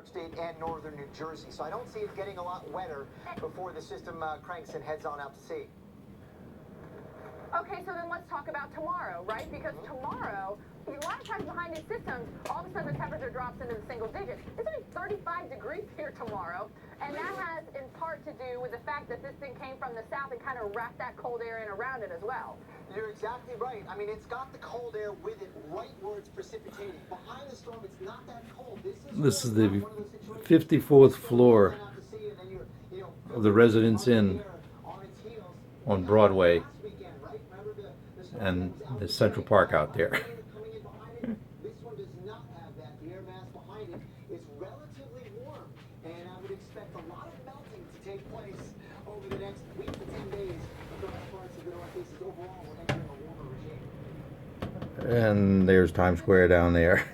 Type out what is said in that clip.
State and northern New Jersey, so I don't see it getting a lot wetter before the system cranks and heads on out to sea. Okay, so then let's talk about tomorrow, right? Because tomorrow, a lot of times behind these systems, all of a sudden the temperature drops into the single digits. It's only 35 degrees here tomorrow, and that has in part to do with the fact that this thing came from the south and kind of wrapped that cold air in around it as well. You're exactly right. I mean, it's got the cold air with it right where it's precipitating. Behind the storm, it's not that cold. This is the 54th floor of the Residence Inn on Broadway and the Central Park out there. This one does not have that. The air mass behind it is relatively warm, and I would expect a lot of melting to take place over the next week to 10 days across parts of the Northeast. Overall, we're entering a warmer regime. And there's Times Square down there.